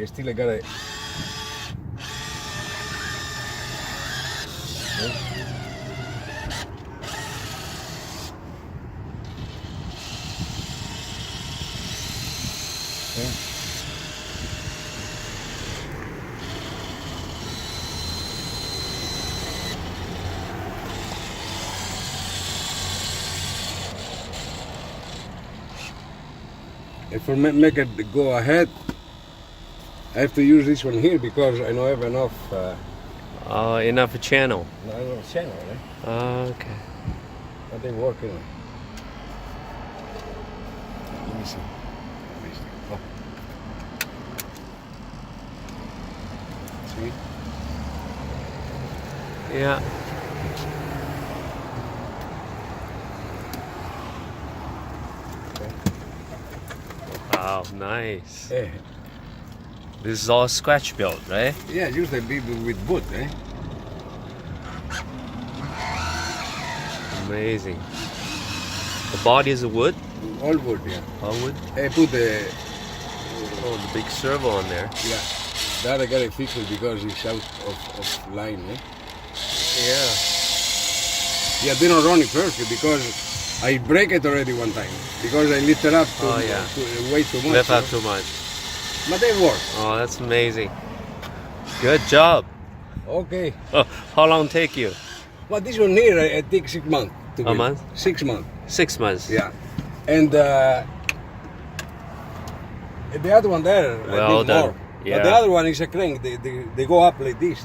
Still I gotta. If I make it go ahead, I have to use this one here because I don't have enough. Enough channel. Not enough channel, right? Okay. But they work, you know. Let me see. Oh. See? Yeah. Wow, nice. Yeah. This is all scratch built, right? Yeah, usually people with wood, eh? Amazing. The body is wood? All wood, yeah. All wood? I put the The big servo on there. yeah. That I gotta fix it because it's out of line, eh? Yeah. Yeah, they don't run it perfect because I break it already one time because I lift it up to, to way too much. Lift up too much. But they work. Oh, that's amazing. Good job. Okay. How long take you? Well, this one here, it takes 6 months to build. month? 6 months. 6 months. Yeah. And the other one there, I Well think done. more. Yeah. But the other one is a crank. They go up like this.